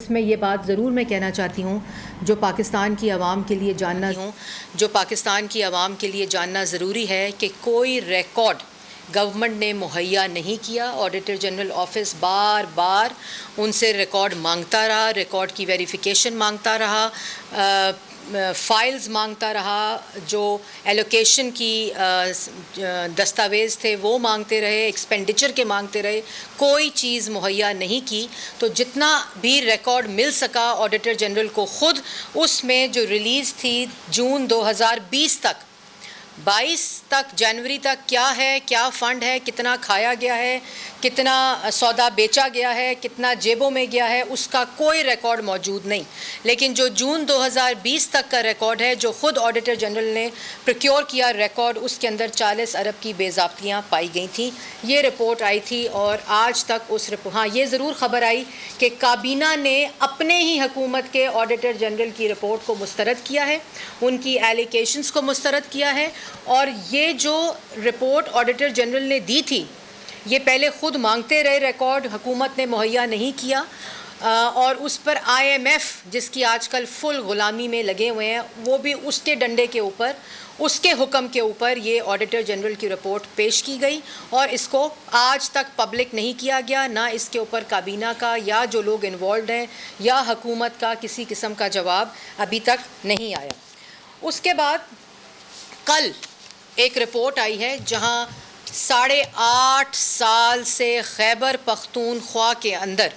اس میں یہ بات ضرور میں کہنا چاہتی ہوں جو پاکستان کی عوام کے لیے جاننا ضروری ہے کہ کوئی ریکارڈ گورنمنٹ نے مہیا نہیں کیا. آڈیٹر جنرل آفس بار بار ان سے ریکارڈ مانگتا رہا, ریکارڈ کی ویریفیکیشن مانگتا رہا, فائلز مانگتا رہا, جو ایلوکیشن کی دستاویز تھے وہ مانگتے رہے, ایکسپینڈیچر کے مانگتے رہے, کوئی چیز مہیا نہیں کی. تو جتنا بھی ریکارڈ مل سکا آڈیٹر جنرل کو خود, اس میں جو ریلیز تھی جون 2020 تک 22 تک جنوری تک کیا ہے, کیا فنڈ ہے, کتنا کھایا گیا ہے, کتنا سودا بیچا گیا ہے, کتنا جیبوں میں گیا ہے, اس کا کوئی ریکارڈ موجود نہیں. لیکن جو جون 2020 تک کا ریکارڈ ہے جو خود آڈیٹر جنرل نے پروکیور کیا ریکارڈ, اس کے اندر 40 ارب کی بے ضابطیاں پائی گئی تھیں. یہ رپورٹ آئی تھی اور آج تک اس یہ ضرور خبر آئی کہ کابینہ نے اپنے ہی حکومت کے آڈیٹر جنرل کی رپورٹ کو مسترد کیا ہے, ان کی ایلیگیشنز کو مسترد کیا ہے. اور یہ جو رپورٹ آڈیٹر جنرل نے دی تھی یہ پہلے خود مانگتے رہے, ریکارڈ حکومت نے مہیا نہیں کیا, اور اس پر IMF جس کی آج کل فل غلامی میں لگے ہوئے ہیں, وہ بھی اس کے ڈنڈے کے اوپر, اس کے حکم کے اوپر یہ آڈیٹر جنرل کی رپورٹ پیش کی گئی, اور اس کو آج تک پبلک نہیں کیا گیا. نہ اس کے اوپر کابینہ کا یا جو لوگ انوالوڈ ہیں یا حکومت کا کسی قسم کا جواب ابھی تک نہیں آیا. اس کے بعد کل ایک رپورٹ آئی ہے جہاں 8.5 سال سے خیبر پختونخوا کے اندر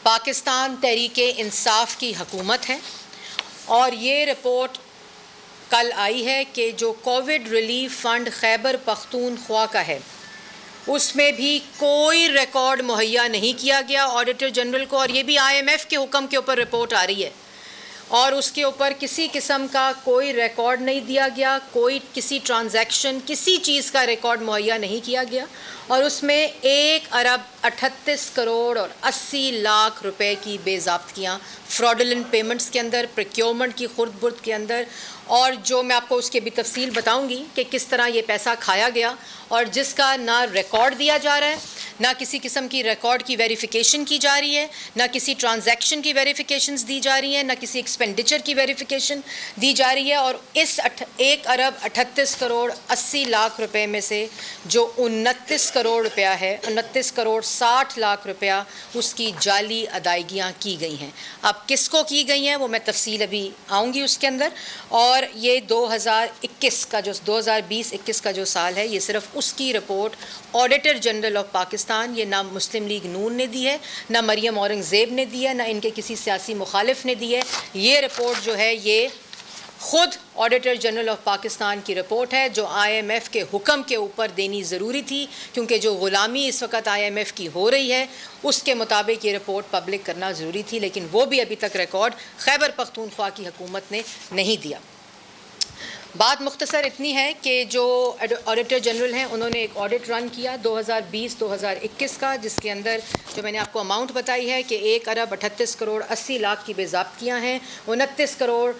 پاکستان تحریک انصاف کی حکومت ہے, اور یہ رپورٹ کل آئی ہے کہ جو Covid relief fund Khyber Pakhtunkhwa کا ہے اس میں بھی کوئی ریکارڈ مہیا نہیں کیا گیا آڈیٹر جنرل کو, اور یہ بھی IMF کے حکم کے اوپر رپورٹ آ رہی ہے, اور اس کے اوپر کسی قسم کا کوئی ریکارڈ نہیں دیا گیا, کوئی کسی ٹرانزیکشن کسی چیز کا ریکارڈ مہیا نہیں کیا گیا. اور اس میں 1 ارب 38 کروڑ اور 80 لاکھ روپے کی بے ضابطگیاں فراڈولنٹ پیمنٹس کے اندر, پروکیورمنٹ کی خرد برد کے اندر, اور جو میں آپ کو اس کی بھی تفصیل بتاؤں گی کہ کس طرح یہ پیسہ کھایا گیا, اور جس کا نہ ریکارڈ دیا جا رہا ہے, نہ کسی قسم کی ریکارڈ کی ویریفیکیشن کی جا رہی ہے, نہ کسی ٹرانزیکشن کی ویریفیکیشنز دی جا رہی ہیں, نہ کسی ایکسپینڈیچر کی ویریفیکیشن دی جا رہی ہے. اور اس 1 ارب 38 کروڑ 80 لاکھ روپے میں سے جو 29 کروڑ روپیہ ہے, 29 کروڑ 60 لاکھ روپیہ اس کی جعلی ادائیگیاں کی گئی ہیں. اب کس کو کی گئی ہیں وہ میں تفصیل ابھی آؤں گی اس کے اندر. اور یہ 2021 کا جو 2020-21 کا جو سال ہے, یہ صرف اس کی report auditor general of Pakistan, یہ نہ مسلم لیگ نون نے دی ہے, نہ مریم اورنگزیب نے دی ہے, نہ ان کے کسی سیاسی مخالف نے دی ہے. یہ رپورٹ جو ہے یہ خود آڈیٹر جنرل آف پاکستان کی رپورٹ ہے, جو IMF کے حکم کے اوپر دینی ضروری تھی, کیونکہ جو غلامی اس وقت IMF کی ہو رہی ہے اس کے مطابق یہ رپورٹ پبلک کرنا ضروری تھی, لیکن وہ بھی ابھی تک ریکارڈ خیبر پختونخوا کی حکومت نے نہیں دیا. بات مختصر اتنی ہے کہ جو آڈیٹر جنرل ہیں انہوں نے ایک آڈٹ رن کیا 2020-2021 کا, جس کے اندر جو میں نے آپ کو اماؤنٹ بتائی ہے کہ 1 ارب 38 کروڑ 80 لاکھ کی بے ضابطگیاں ہیں, 29 کروڑ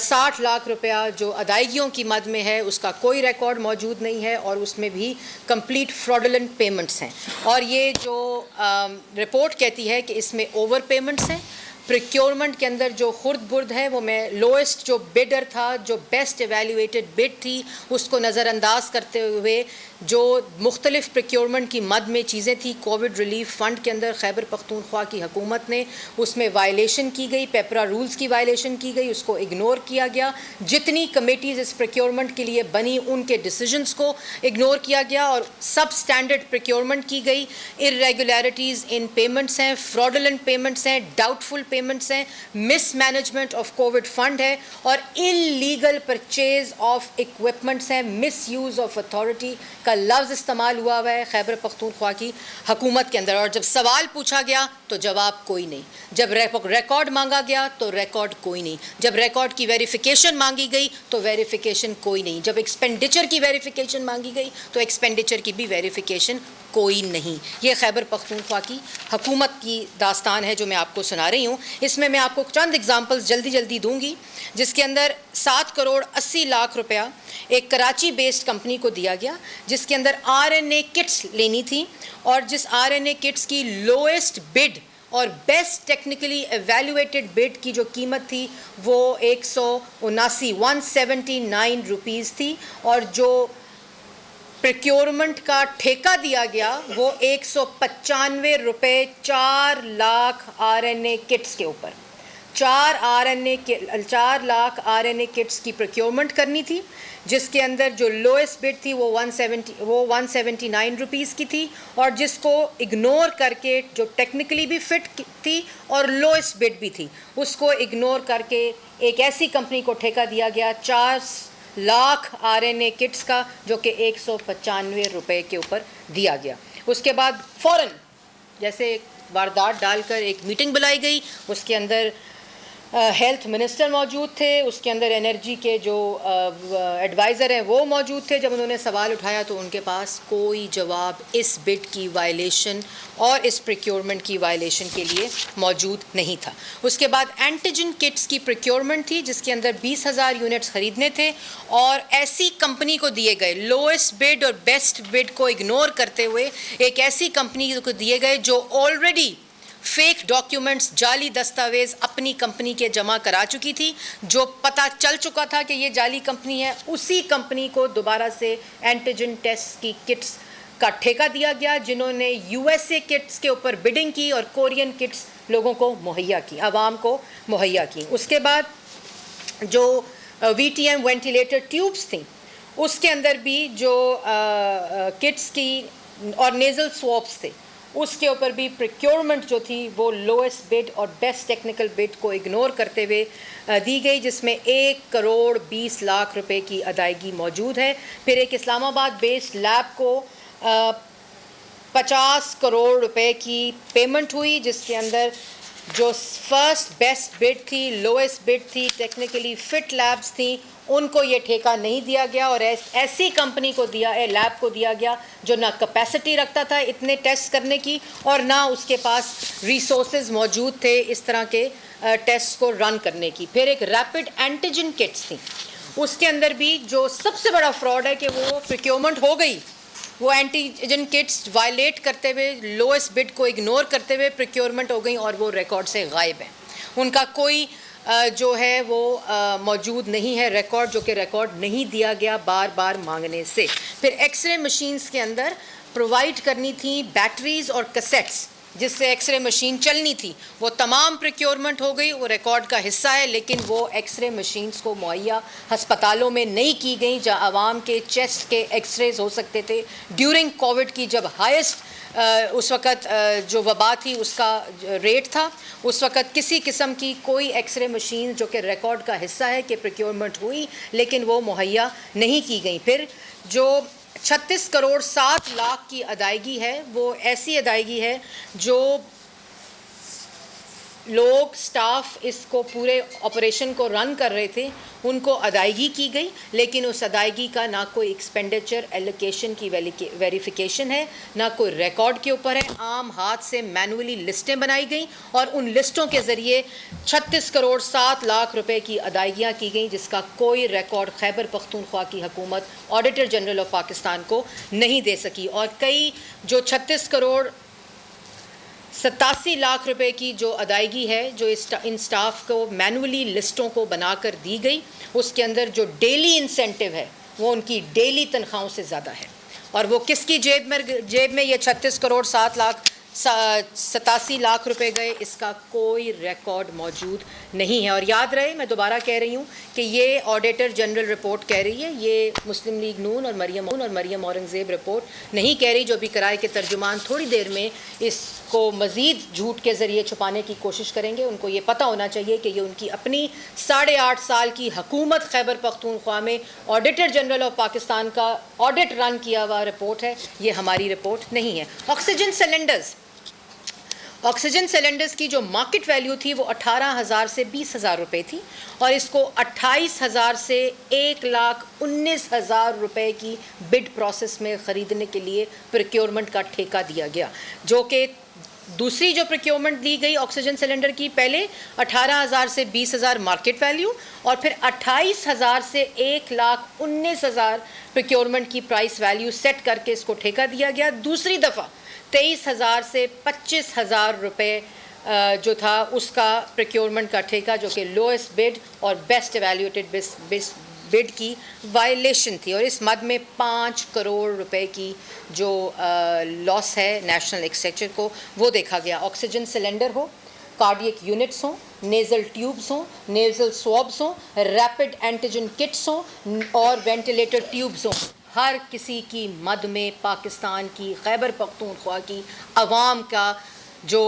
60 لاکھ روپیہ جو ادائیگیوں کی مد میں ہے اس کا کوئی ریکارڈ موجود نہیں ہے, اور اس میں بھی کمپلیٹ فراڈولنٹ پیمنٹس ہیں. اور یہ جو رپورٹ کہتی ہے کہ اس میں اوور پیمنٹس ہیں. پروکیورمنٹ کے اندر جو خرد برد ہے وہ میں لوئسٹ جو بڈر تھا, جو بیسٹ ایویلیویٹڈ بڈ تھی, اس کو نظر انداز کرتے ہوئے جو مختلف پروکیورمنٹ کی مد میں چیزیں تھیں کووڈ ریلیف فنڈ کے اندر خیبر پختونخوا کی حکومت نے اس میں وائلیشن کی گئی, پیپرا رولز کی وائلیشن کی گئی, اس کو اگنور کیا گیا. جتنی کمیٹیز اس پروکیورمنٹ کے لیے بنی ان کے ڈیسیجنز کو اگنور کیا گیا, اور سب اسٹینڈرڈ پروکیورمنٹ کی گئی. ارریگولیرٹیز ان پیمنٹس ہیں, فراڈولنٹ پیمنٹس ہیں, ڈاؤٹ فل پیمنٹس ہیں, مس مینجمنٹ آف کووڈ فنڈ ہے, اور انلیگل پرچیز آف ایکوپمنٹس ہیں, مس یوز آف اتھارٹی کا لفظ استعمال ہوا ہے خیبر پختونخوا کی حکومت کے اندر. اور جب سوال پوچھا گیا تو جواب کوئی نہیں, جب ریکارڈ مانگا گیا تو ریکارڈ کوئی نہیں, جب ریکارڈ کی ویریفیکیشن مانگی گئی تو ویریفیکیشن کوئی نہیں, جب ایکسپینڈیچر کی ویریفیکیشن مانگی گئی تو ایکسپینڈیچر کی بھی ویریفیکیشن کوئی نہیں. یہ خیبر پختونخوا کی حکومت کی داستان ہے جو میں آپ کو سنا رہی ہوں. اس میں آپ کو چند ایگزامپلز جلدی دوں گی, جس کے اندر 7 کروڑ 80 لاکھ روپیہ ایک کراچی بیسڈ کمپنی کو دیا گیا, جس کے اندر RNA کٹس لینی تھی, اور جس RNA کٹس کی لوئسٹ بڈ اور بیسٹ ٹیکنیکلی ایویلویٹڈ بڈ کی جو قیمت تھی وہ 179 روپیز تھی، اور جو پریکیورمنٹ کا ٹھیکہ دیا گیا وہ 195 روپے 4 لاکھ RNA کٹس کے اوپر، 4 لاکھ RNA کٹس کی پریکیورمنٹ کرنی تھی، جس کے اندر جو لوئسٹ بڈ تھی وہ 179 روپیز کی تھی، اور جس کو اگنور کر کے جو ٹیکنیکلی بھی فٹ تھی اور لوئسٹ بڈ بھی تھی اس کو اگنور کر کے ایک ایسی کمپنی کو ٹھیکہ دیا گیا 4 لاکھ RNA کٹس کا، جو کہ 195 روپے کے اوپر دیا گیا۔ اس کے بعد فوراً جیسے واردات ڈال کر ایک میٹنگ بلائی گئی، اس کے اندر ہیلتھ منسٹر موجود تھے، اس کے اندر انرجی کے جو ایڈوائزر ہیں وہ موجود تھے۔ جب انہوں نے سوال اٹھایا تو ان کے پاس کوئی جواب اس بڈ کی وائلیشن اور اس پریکیورمنٹ کی وائلیشن کے لیے موجود نہیں تھا۔ اس کے بعد اینٹیجن کٹس کی پریکیورمنٹ تھی، جس کے اندر 20,000 یونٹس خریدنے تھے، اور ایسی کمپنی کو دیے گئے، لوئسٹ بڈ اور بیسٹ بڈ کو اگنور کرتے ہوئے ایک ایسی کمپنی کو دیے گئے جو آلریڈی فیک ڈاکیومنٹس، جعلی دستاویز اپنی کمپنی کے جمع کرا چکی تھی، جو پتہ چل چکا تھا کہ یہ جعلی کمپنی ہے۔ اسی کمپنی کو دوبارہ سے اینٹیجن ٹیسٹ کی کٹس کا ٹھیکہ دیا گیا، جنہوں نے USA کٹس کے اوپر بڈنگ کی اور کورین کٹس لوگوں کو مہیا کی، عوام کو مہیا کی۔ اس کے بعد جو VTM وینٹیلیٹر ٹیوبس تھیں، اس کے اندر بھی جو کٹس کی اور نیزل سوابس تھے، اس کے اوپر بھی پریکیورمنٹ جو تھی وہ لوئسٹ بڈ اور بیسٹ ٹیکنیکل بڈ کو اگنور کرتے ہوئے دی گئی، جس میں 1,20,00,000 روپے کی ادائیگی موجود ہے۔ پھر ایک اسلام آباد بیسڈ لیب کو 50 کروڑ روپے کی پیمنٹ ہوئی، جس کے اندر جو فرسٹ بیسٹ بڈ تھی، لوئسٹ بڈ تھی، ٹیکنیکلی فٹ لیبس تھیں، ان کو یہ ٹھیکہ نہیں دیا گیا، اور ایسی کمپنی کو لیب کو دیا گیا جو نہ کیپیسٹی رکھتا تھا اتنے ٹیسٹ کرنے کی، اور نہ اس کے پاس ریسورسز موجود تھے اس طرح کے ٹیسٹ کو رن کرنے کی۔ پھر ایک ریپڈ اینٹیجن کٹس تھیں، اس کے اندر بھی جو سب سے بڑا فراڈ ہے کہ وہ پریکیورمنٹ ہو گئی، وہ اینٹیجن کٹس وائلیٹ کرتے ہوئے، لوئسٹ بڈ کو اگنور کرتے ہوئے پریکیورمنٹ ہو گئیں، اور وہ ریکارڈ سے غائب ہیں، ان کا کوئی جو ہے وہ موجود نہیں ہے ریکارڈ، جو کہ ریکارڈ نہیں دیا گیا بار بار مانگنے سے۔ پھر ایکس رے مشینز کے اندر پرووائڈ کرنی تھیں بیٹریز اور کسیٹس جس سے ایکس رے مشین چلنی تھی، وہ تمام پریکیورمنٹ ہو گئی، وہ ریکارڈ کا حصہ ہے، لیکن وہ ایکس رے مشینز کو مہیا ہسپتالوں میں نہیں کی گئیں جہاں عوام کے چیسٹ کے ایکس ریز ہو سکتے تھے۔ ڈیورنگ کووڈ کی جب ہائیسٹ اس وقت جو وبا تھی اس کا ریٹ تھا، اس وقت کسی قسم کی کوئی ایکس رے مشین جو کہ ریکارڈ کا حصہ ہے کہ پریکیورمنٹ ہوئی لیکن وہ مہیا نہیں کی گئیں۔ پھر جو 36 کروڑ 7 لاکھ کی ادائیگی ہے، وہ ایسی ادائیگی ہے جو لوگ سٹاف اس کو پورے آپریشن کو رن کر رہے تھے ان کو ادائیگی کی گئی، لیکن اس ادائیگی کا نہ کوئی ایکسپینڈیچر ایلوکیشن کی ویریفیکیشن ہے، نہ کوئی ریکارڈ کے اوپر ہے۔ عام ہاتھ سے مینولی لسٹیں بنائی گئیں اور ان لسٹوں کے ذریعے 36 کروڑ 7 لاکھ روپے کی ادائیگیاں کی گئیں، جس کا کوئی ریکارڈ خیبر پختونخوا کی حکومت آڈیٹر جنرل آف پاکستان کو نہیں دے سکی۔ اور کئی جو 36 کروڑ 87 لاکھ روپے کی جو ادائیگی ہے جو ان سٹاف کو مینولی لسٹوں کو بنا کر دی گئی، اس کے اندر جو ڈیلی انسینٹیو ہے وہ ان کی ڈیلی تنخواہوں سے زیادہ ہے، اور وہ کس کی جیب میں یہ 36 کروڑ 87 لاکھ روپے گئے، اس کا کوئی ریکارڈ موجود نہیں ہے۔ اور یاد رہے، میں دوبارہ کہہ رہی ہوں کہ یہ آڈیٹر جنرل رپورٹ کہہ رہی ہے، یہ مسلم لیگ نون اور مریم اورنگزیب رپورٹ نہیں کہہ رہی، جو بھی کرائے کے ترجمان تھوڑی دیر میں اس کو مزید جھوٹ کے ذریعے چھپانے کی کوشش کریں گے۔ ان کو یہ پتہ ہونا چاہیے کہ یہ ان کی اپنی 8.5 سال کی حکومت خیبر پختونخوا میں آڈیٹر جنرل آف پاکستان کا آڈٹ رن کیا ہوا رپورٹ ہے، یہ ہماری رپورٹ نہیں ہے۔ آکسیجن سلنڈرز کی جو مارکیٹ ویلیو تھی وہ 18,000 سے 20,000 روپے تھی، اور اس کو 28,000 سے 1,19,000 روپے کی بڈ پروسیس میں خریدنے کے لیے پریکیورمنٹ کا ٹھیکہ دیا گیا، جو کہ دوسری جو پریکیورمنٹ دی گئی آکسیجن سلنڈر کی، پہلے 18,000 سے 20,000 مارکیٹ ویلیو، اور پھر 28,000 سے 1,19,000 پریکیورمنٹ کی پرائس ویلیو سیٹ کر کے اس کو ٹھیکہ دیا گیا۔ دوسری دفعہ 23,000 سے 25,000 روپے جو تھا اس کا پروکیورمنٹ کا ٹھیکہ جو کہ لوئسٹ بڈ اور بیسٹ ایویلیوٹیڈ بڈ کی وائلیشن تھی، اور اس مد میں 5 کروڑ روپے کی جو لاس ہے نیشنل ایکسچیکچر کو وہ دیکھا گیا۔ آکسیجن سلنڈر ہو، کارڈیک یونٹس ہوں، نیزل ٹیوبس ہوں، نیزل سوابس ہوں، ریپڈ اینٹیجن کٹس ہوں اور وینٹیلیٹر ٹیوبس ہوں، ہر کسی کی مد میں پاکستان کی خیبر پختونخوا کی عوام کا جو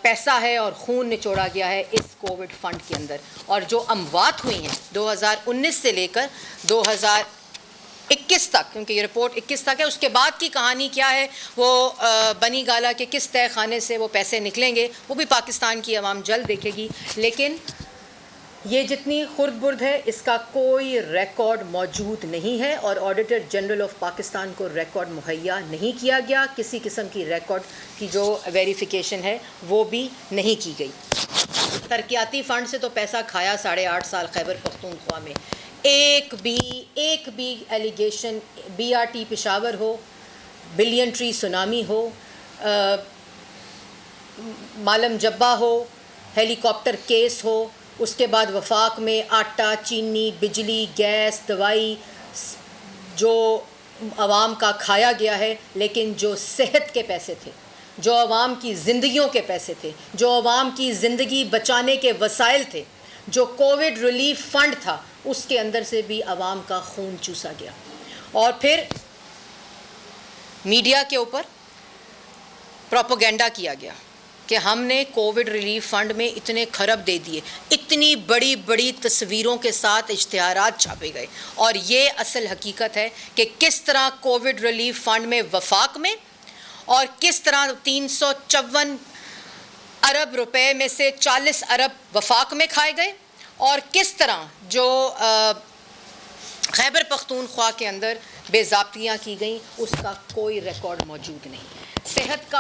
پیسہ ہے اور خون نچوڑا گیا ہے اس کووڈ فنڈ کے اندر، اور جو اموات ہوئی ہیں 2019 سے لے کر 2021 تک، کیونکہ یہ رپورٹ 21 تک ہے، اس کے بعد کی کہانی کیا ہے وہ بنی گالا کے کس تہہ خانے سے وہ پیسے نکلیں گے وہ بھی پاکستان کی عوام جلد دیکھے گی، لیکن یہ جتنی خرد برد ہے اس کا کوئی ریکارڈ موجود نہیں ہے، اور آڈیٹر جنرل آف پاکستان کو ریکارڈ مہیا نہیں کیا گیا، کسی قسم کی ریکارڈ کی جو ویریفیکیشن ہے وہ بھی نہیں کی گئی۔ ترقیاتی فنڈ سے تو پیسہ کھایا 8.5 سال خیبر پختونخوا میں، ایک بھی ایلیگیشن BRT پشاور ہو، بلین ٹری سونامی ہو، مالم جبہ ہو، ہیلی کاپٹر کیس ہو، اس کے بعد وفاق میں آٹا، چینی، بجلی، گیس، دوائی جو عوام کا کھایا گیا ہے، لیکن جو صحت کے پیسے تھے، جو عوام کی زندگیوں کے پیسے تھے، جو عوام کی زندگی بچانے کے وسائل تھے، جو کووڈ ریلیف فنڈ تھا، اس کے اندر سے بھی عوام کا خون چوسا گیا۔ اور پھر میڈیا کے اوپر پروپیگنڈا کیا گیا کہ ہم نے کووڈ ریلیف فنڈ میں اتنے کھرب دے دیے، اتنی بڑی بڑی تصویروں کے ساتھ اشتہارات چھاپے گئے، اور یہ اصل حقیقت ہے کہ کس طرح کووڈ ریلیف فنڈ میں وفاق میں اور کس طرح 354 ارب روپے میں سے 40 ارب وفاق میں کھائے گئے، اور کس طرح جو خیبر پختونخوا کے اندر بے ضابطگیاں کی گئیں اس کا کوئی ریکارڈ موجود نہیں۔ صحت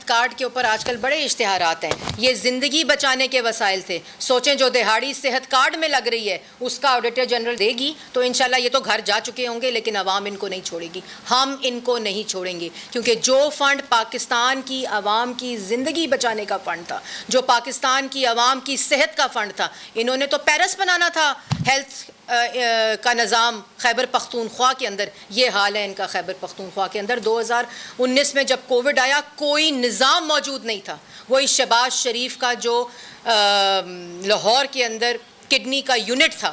کارڈ کے اوپر آج کل بڑے اشتہارات ہیں، یہ زندگی بچانے کے وسائل تھے، سوچیں جو دہاڑی صحت کارڈ میں لگ رہی ہے اس کا آڈیٹر جنرل دے گی تو انشاءاللہ یہ تو گھر جا چکے ہوں گے، لیکن عوام ان کو نہیں چھوڑے گی، ہم ان کو نہیں چھوڑیں گے، کیونکہ جو فنڈ پاکستان کی عوام کی زندگی بچانے کا فنڈ تھا، جو پاکستان کی عوام کی صحت کا فنڈ تھا، انہوں نے تو پیرس بنانا تھا ہیلتھ کا نظام خیبر پختونخوا کے اندر، یہ حال ہے ان کا خیبر پختونخوا کے اندر۔ 2019 میں جب کووڈ آیا کوئی نظام موجود نہیں تھا، وہی شہباز شریف کا جو لاہور کے اندر کڈنی کا یونٹ تھا،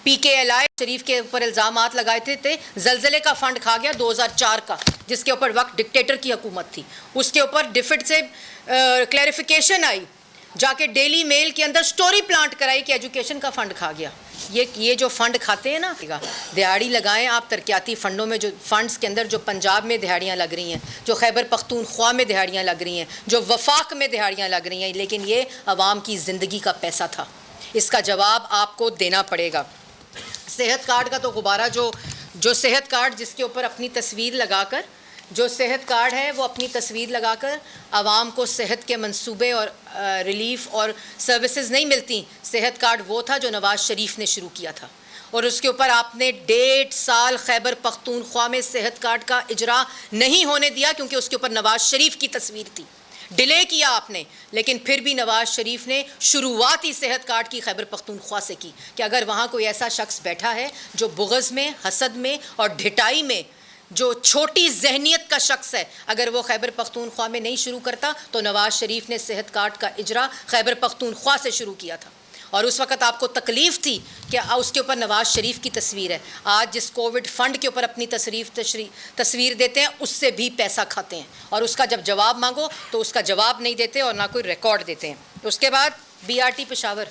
PKLI شریف کے اوپر الزامات لگائے تھے، زلزلے کا فنڈ کھا گیا 2004 کا، جس کے اوپر وقت ڈکٹیٹر کی حکومت تھی، اس کے اوپر ڈیفٹ سے کلیریفیکیشن آئی، جا کے ڈیلی میل کے اندر سٹوری پلانٹ کرائی کہ ایجوکیشن کا فنڈ کھا گیا۔ یہ جو فنڈ کھاتے ہیں نا، دہاڑی لگائیں آپ ترقیاتی فنڈوں میں، جو فنڈز کے اندر جو پنجاب میں دہاڑیاں لگ رہی ہیں، جو خیبر پختونخوا میں دہاڑیاں لگ رہی ہیں، جو وفاق میں دہاڑیاں لگ رہی ہیں، لیکن یہ عوام کی زندگی کا پیسہ تھا، اس کا جواب آپ کو دینا پڑے گا۔ صحت کارڈ کا تو غبارہ جو صحت کارڈ جس کے اوپر اپنی تصویر لگا کر، جو صحت کارڈ ہے وہ اپنی تصویر لگا کر عوام کو صحت کے منصوبے اور ریلیف اور سروسز نہیں ملتی، صحت کارڈ وہ تھا جو نواز شریف نے شروع کیا تھا، اور اس کے اوپر آپ نے 1.5 سال خیبر پختونخوا میں صحت کارڈ کا اجرا نہیں ہونے دیا، کیونکہ اس کے اوپر نواز شریف کی تصویر تھی، ڈیلے کیا آپ نے، لیکن پھر بھی نواز شریف نے شروعات ہی صحت کارڈ کی خیبر پختونخوا سے کی کہ اگر وہاں کوئی ایسا شخص بیٹھا ہے جو بغض میں، حسد میں اور ڈھٹائی میں، جو چھوٹی ذہنیت کا شخص ہے، اگر وہ خیبر پختونخوا میں نہیں شروع کرتا تو نواز شریف نے صحت کارڈ کا اجرا خیبر پختونخوا سے شروع کیا تھا، اور اس وقت آپ کو تکلیف تھی کہ اس کے اوپر نواز شریف کی تصویر ہے۔ آج جس کووڈ فنڈ کے اوپر اپنی تصویر دیتے ہیں اس سے بھی پیسہ کھاتے ہیں، اور اس کا جب جواب مانگو تو اس کا جواب نہیں دیتے اور نہ کوئی ریکارڈ دیتے ہیں۔ اس کے بعد BRT پشاور،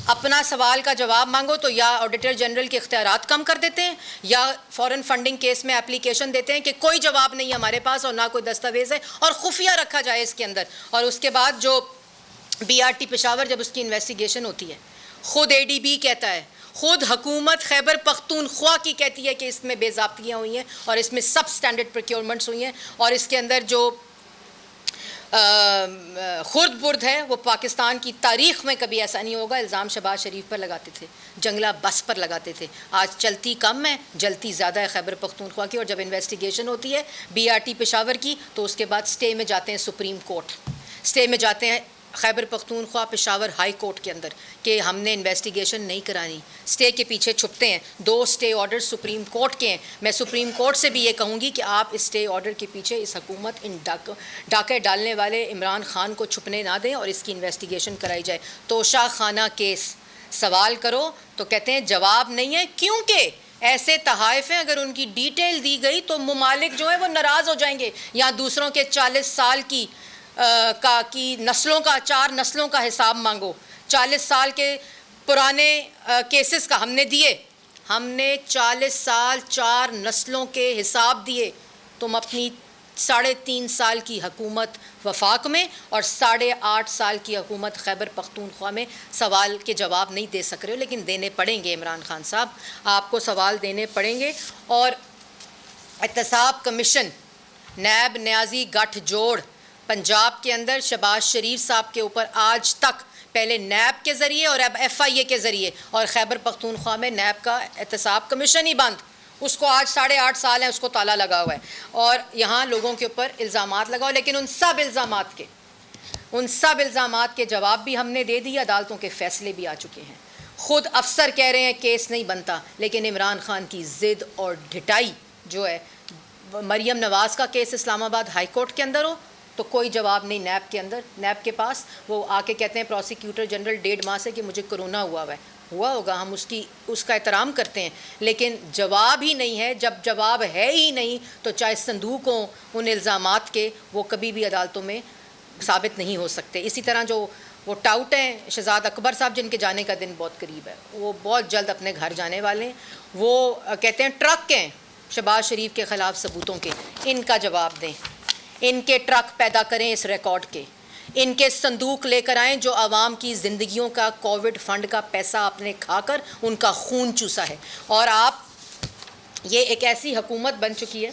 اپنا سوال کا جواب مانگو تو یا آڈیٹر جنرل کے اختیارات کم کر دیتے ہیں، یا فورن فنڈنگ کیس میں اپلیکیشن دیتے ہیں کہ کوئی جواب نہیں ہمارے پاس اور نہ کوئی دستاویز ہے، اور خفیہ رکھا جائے اس کے اندر۔ اور اس کے بعد جو BRT پشاور جب اس کی انویسٹیگیشن ہوتی ہے، خود ADB کہتا ہے، خود حکومت خیبر پختونخوا کی کہتی ہے کہ اس میں بے ضابطگیاں ہوئی ہیں اور اس میں سب سٹینڈرڈ پروکیورمنٹس ہوئی ہیں، اور اس کے اندر جو خرد برد ہے وہ پاکستان کی تاریخ میں کبھی ایسا نہیں ہوگا۔ الزام شہباز شریف پر لگاتے تھے، جنگلہ بس پر لگاتے تھے، آج چلتی کم ہے جلتی زیادہ ہے خیبر پختونخوا کی، اور جب انویسٹیگیشن ہوتی ہے BRT پشاور کی تو اس کے بعد سٹے میں جاتے ہیں سپریم کورٹ۔ اسٹے میں جاتے ہیں خیبر پختونخوا پشاور ہائی کورٹ کے اندر کہ ہم نے انویسٹیگیشن نہیں کرانی، اسٹے کے پیچھے چھپتے ہیں. 2 اسٹے آرڈر سپریم کورٹ کے ہیں. میں سپریم کورٹ سے بھی یہ کہوں گی کہ آپ اسٹے آرڈر کے پیچھے اس حکومت ان ڈاکے ڈالنے والے عمران خان کو چھپنے نہ دیں اور اس کی انویسٹیگیشن کرائی جائے. توشہ خانہ کیس سوال کرو تو کہتے ہیں جواب نہیں ہے، کیونکہ ایسے تحائف ہیں اگر ان کی ڈیٹیل دی گئی تو ممالک جو ہیں وہ ناراض ہو جائیں گے. یا دوسروں کے 40 سال کی نسلوں کا 4 نسلوں کا حساب مانگو. 40 سال کے پرانے کیسز کا ہم نے دیے، ہم نے 40 سال 4 نسلوں کے حساب دیے. تم اپنی 3.5 سال کی حکومت وفاق میں اور 8.5 سال کی حکومت خیبر پختونخوا میں سوال کے جواب نہیں دے سک رہے ہو، لیکن دینے پڑیں گے. عمران خان صاحب آپ کو سوال دینے پڑیں گے. اور احتساب کمیشن، نیب نیازی گٹھ جوڑ پنجاب کے اندر شہباز شریف صاحب کے اوپر آج تک پہلے نیب کے ذریعے اور اب FIA کے ذریعے، اور خیبر پختونخوا میں نیب کا احتساب کمیشن ہی بند، اس کو آج 8.5 سال ہیں، اس کو تالا لگا ہوا ہے اور یہاں لوگوں کے اوپر الزامات لگاؤ. لیکن ان سب الزامات کے جواب بھی ہم نے دے دی، عدالتوں کے فیصلے بھی آ چکے ہیں. خود افسر کہہ رہے ہیں کیس نہیں بنتا، لیکن عمران خان کی ضد اور ڈھٹائی جو ہے، مریم نواز کا کیس اسلام آباد ہائی کورٹ کے اندر ہو تو کوئی جواب نہیں نیب کے اندر، نیب کے پاس. وہ آ کے کہتے ہیں پروسیکیوٹر جنرل 1.5 ماہ سے کہ مجھے کرونا ہوا ہوگا، ہم اس کا احترام کرتے ہیں، لیکن جواب ہی نہیں ہے. جب جواب ہے ہی نہیں تو چاہے صندوق ہوں ان الزامات کے، وہ کبھی بھی عدالتوں میں ثابت نہیں ہو سکتے. اسی طرح جو وہ ٹاؤٹ ہیں شہزاد اکبر صاحب، جن کے جانے کا دن بہت قریب ہے، وہ بہت جلد اپنے گھر جانے والے ہیں. وہ کہتے ہیں ٹرک ہیں شہباز شریف کے خلاف ثبوتوں کے، ان کا جواب دیں. ان کے ٹرک پیدا کریں اس ریکارڈ کے، ان کے صندوق لے کر آئیں جو عوام کی زندگیوں کا کووڈ فنڈ کا پیسہ آپ نے کھا کر ان کا خون چوسا ہے. اور آپ یہ ایک ایسی حکومت بن چکی ہے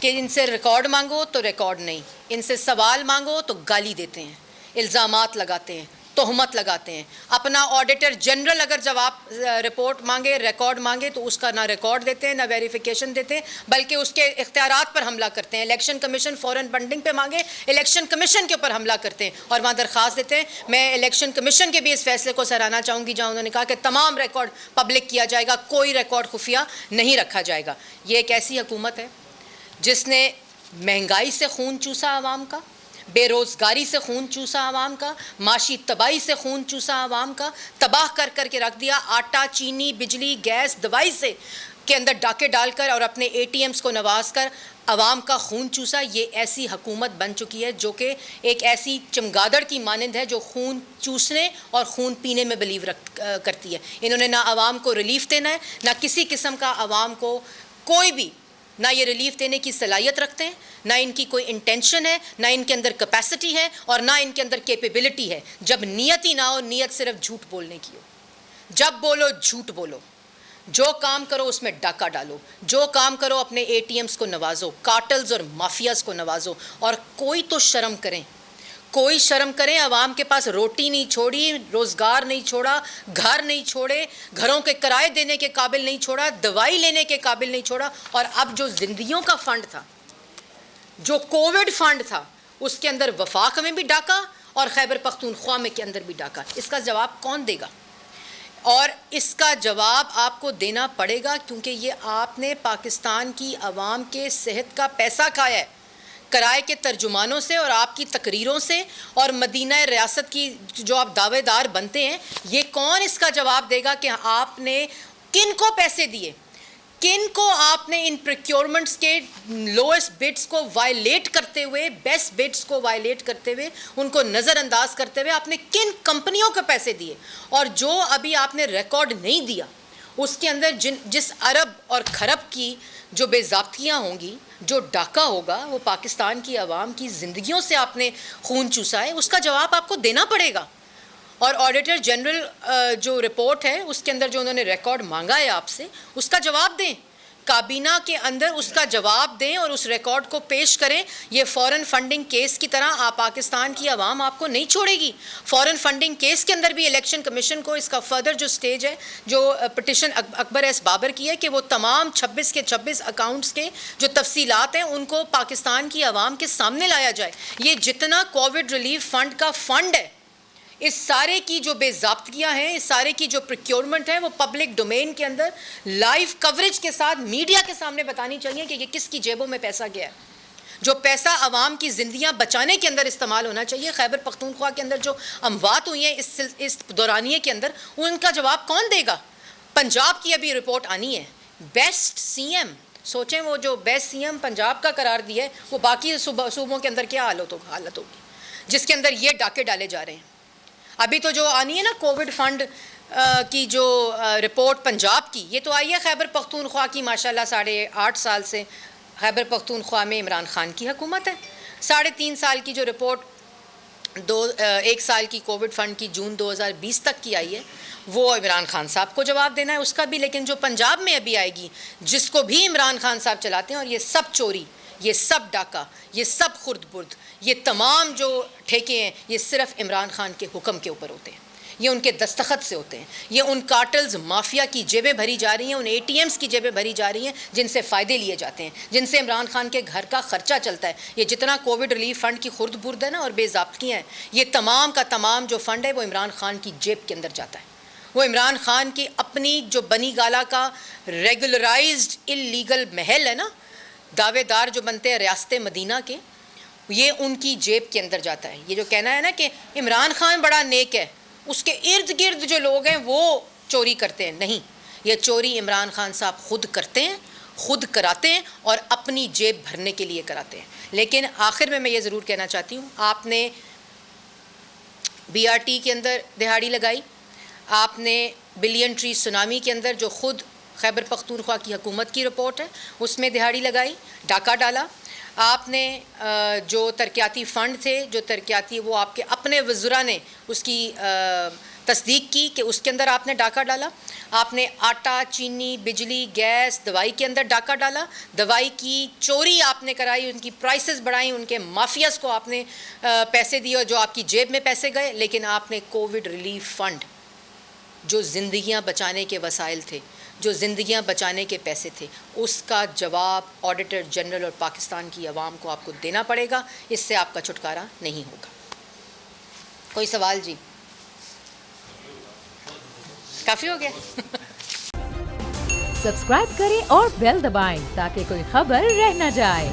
کہ ان سے ریکارڈ مانگو تو ریکارڈ نہیں، ان سے سوال مانگو تو گالی دیتے ہیں، الزامات لگاتے ہیں، تہمت لگاتے ہیں. اپنا آڈیٹر جنرل اگر جواب رپورٹ مانگے، ریکارڈ مانگے تو اس کا نہ ریکارڈ دیتے ہیں، نہ ویریفیکیشن دیتے ہیں، بلکہ اس کے اختیارات پر حملہ کرتے ہیں. الیکشن کمیشن فورن فنڈنگ پہ مانگے، الیکشن کمیشن کے اوپر حملہ کرتے ہیں اور وہاں درخواست دیتے ہیں. میں الیکشن کمیشن کے بھی اس فیصلے کو سراہنا چاہوں گی جہاں انہوں نے کہا کہ تمام ریکارڈ پبلک کیا جائے گا، کوئی ریکارڈ خفیہ نہیں رکھا جائے گا. یہ ایک ایسی حکومت ہے جس نے مہنگائی سے خون چوسا عوام کا، بے روزگاری سے خون چوسا عوام کا، معاشی تباہی سے خون چوسا عوام کا، تباہ کر کے رکھ دیا. آٹا، چینی، بجلی، گیس، دوائی سے کے اندر ڈاکے ڈال کر اور اپنے ATMs کو نواز کر عوام کا خون چوسا. یہ ایسی حکومت بن چکی ہے جو کہ ایک ایسی چمگادڑ کی مانند ہے جو خون چوسنے اور خون پینے میں بلیو کرتی ہے. انہوں نے نہ عوام کو ریلیف دینا ہے، نہ کسی قسم کا عوام کو کوئی بھی، نہ یہ ریلیف دینے کی صلاحیت رکھتے ہیں، نہ ان کی کوئی انٹینشن ہے، نہ ان کے اندر کیپیسٹی ہے اور نہ ان کے اندر کیپیبلٹی ہے. جب نیت ہی نہ ہو، نیت صرف جھوٹ بولنے کی ہو، جب بولو جھوٹ بولو، جو کام کرو اس میں ڈاکہ ڈالو، جو کام کرو اپنے ATMs کو نوازو، کارٹلز اور مافیاز کو نوازو. اور کوئی تو شرم کریں، کوئی شرم کریں. عوام کے پاس روٹی نہیں چھوڑی، روزگار نہیں چھوڑا، گھر نہیں چھوڑے، گھروں کے کرائے دینے کے قابل نہیں چھوڑا، دوائی لینے کے قابل نہیں چھوڑا. اور اب جو زندگیوں کا فنڈ تھا، جو کووڈ فنڈ تھا، اس کے اندر وفاق میں بھی ڈاکہ اور خیبر پختونخوا میں کے اندر بھی ڈاکہ. اس کا جواب کون دے گا؟ اور اس کا جواب آپ کو دینا پڑے گا، کیونکہ یہ آپ نے پاکستان کی عوام کے صحت کا پیسہ کھایا ہے کرائے کے ترجمانوں سے اور آپ کی تقریروں سے اور مدینہ ریاست کی جو آپ دعوے دار بنتے ہیں. یہ کون اس کا جواب دے گا کہ آپ نے کن کو پیسے دیے، کن کو آپ نے ان پریکیورمنٹس کے لوئسٹ بڈس کو وائلیٹ کرتے ہوئے، بیسٹ بڈس کو وائلیٹ کرتے ہوئے، ان کو نظر انداز کرتے ہوئے آپ نے کن کمپنیوں کو پیسے دیے. اور جو ابھی آپ نے ریکارڈ نہیں دیا اس کے اندر جس ارب اور کھرب کی جو بے ضابطیاں ہوں گی، جو ڈاکہ ہوگا، وہ پاکستان کی عوام کی زندگیوں سے آپ نے خون چوسا ہے، اس کا جواب آپ کو دینا پڑے گا. اور آڈیٹر جنرل جو رپورٹ ہے اس کے اندر جو انہوں نے ریکارڈ مانگا ہے آپ سے، اس کا جواب دیں. کابینہ کے اندر اس کا جواب دیں اور اس ریکارڈ کو پیش کریں. یہ فورن فنڈنگ کیس کی طرح پاکستان کی عوام آپ کو نہیں چھوڑے گی. فورن فنڈنگ کیس کے اندر بھی الیکشن کمیشن کو اس کا فردر جو سٹیج ہے, جو پٹیشن اکبر ایس بابر کی ہے, کہ وہ تمام 26 کے 26 اکاؤنٹس کے جو تفصیلات ہیں ان کو پاکستان کی عوام کے سامنے لایا جائے. یہ جتنا کووڈ ریلیف فنڈ کا فنڈ ہے, اس سارے کی جو بے ضابطگیاں ہیں, اس سارے کی جو پروکیورمنٹ ہے, وہ پبلک ڈومین کے اندر لائیو کوریج کے ساتھ میڈیا کے سامنے بتانی چاہیے کہ یہ کس کی جیبوں میں پیسہ گیا ہے. جو پیسہ عوام کی زندگیاں بچانے کے اندر استعمال ہونا چاہیے, خیبر پختونخوا کے اندر جو اموات ہوئی ہیں اس دورانیے کے اندر, ان کا جواب کون دے گا؟ پنجاب کی ابھی رپورٹ آنی ہے, بیسٹ سی ایم. سوچیں وہ جو بیسٹ سی ایم پنجاب کا قرار دیا ہے, وہ باقی صوبوں کے اندر کیا حالت ہوگی, جس کے اندر یہ ڈاکے ڈالے جا رہے ہیں. ابھی تو جو آنی ہے نا کووڈ فنڈ کی جو رپورٹ پنجاب کی, یہ تو آئی ہے خیبر پختونخوا کی. ماشاءاللہ 8.5 سال سے خیبر پختونخوا میں عمران خان کی حکومت ہے. 3.5 سال کی جو رپورٹ 1 سال کی کووڈ فنڈ کی جون 2020 تک کی آئی ہے, وہ عمران خان صاحب کو جواب دینا ہے اس کا بھی. لیکن جو پنجاب میں ابھی آئے گی, جس کو بھی عمران خان صاحب چلاتے ہیں, اور یہ سب چوری, یہ سب ڈاکہ, یہ سب خرد برد, یہ تمام جو ٹھیکے ہیں, یہ صرف عمران خان کے حکم کے اوپر ہوتے ہیں. یہ ان کے دستخط سے ہوتے ہیں. یہ ان کارٹلز مافیا کی جیبیں بھری جا رہی ہیں, ان اے ٹی ایمز کی جیبیں بھری جا رہی ہیں, جن سے فائدے لیے جاتے ہیں, جن سے عمران خان کے گھر کا خرچہ چلتا ہے. یہ جتنا کووڈ ریلیف فنڈ کی خرد برد ہے نا اور بے ضابطگیاں ہیں, یہ تمام کا تمام جو فنڈ ہے وہ عمران خان کی جیب کے اندر جاتا ہے. وہ عمران خان کی اپنی جو بنی گالا کا ریگولرائزڈ اللیگل محل ہے نا, دعوے دار جو بنتے ہیں ریاست مدینہ کے, یہ ان کی جیب کے اندر جاتا ہے. یہ جو کہنا ہے نا کہ عمران خان بڑا نیک ہے, اس کے ارد گرد جو لوگ ہیں وہ چوری کرتے ہیں, نہیں, یہ چوری عمران خان صاحب خود کرتے ہیں, خود کراتے ہیں, اور اپنی جیب بھرنے کے لیے کراتے ہیں. لیکن آخر میں یہ ضرور کہنا چاہتی ہوں, آپ نے BRT کے اندر دہاڑی لگائی, آپ نے بلین ٹری سونامی کے اندر جو خود خیبر پختونخوا کی حکومت کی رپورٹ ہے اس میں دہاڑی لگائی, ڈاکہ ڈالا. آپ نے جو ترقیاتی فنڈ تھے, جو ترقیاتی, وہ آپ کے اپنے وزراء نے اس کی تصدیق کی کہ اس کے اندر آپ نے ڈاکہ ڈالا. آپ نے آٹا, چینی, بجلی, گیس, دوائی کے اندر ڈاکہ ڈالا. دوائی کی چوری آپ نے کرائی, ان کی پرائسز بڑھائیں, ان کے مافیاز کو آپ نے پیسے دیے, اور جو آپ کی جیب میں پیسے گئے. لیکن آپ نے کووڈ ریلیف فنڈ, جو زندگیاں بچانے کے وسائل تھے, جو زندگیاں بچانے کے پیسے تھے, اس کا جواب آڈیٹر جنرل اور پاکستان کی عوام کو آپ کو دینا پڑے گا. اس سے آپ کا چھٹکارا نہیں ہوگا. کوئی سوال؟ جی کافی ہو گیا. سبسکرائب کریں اور بیل دبائیں تاکہ کوئی خبر رہ نہ جائے.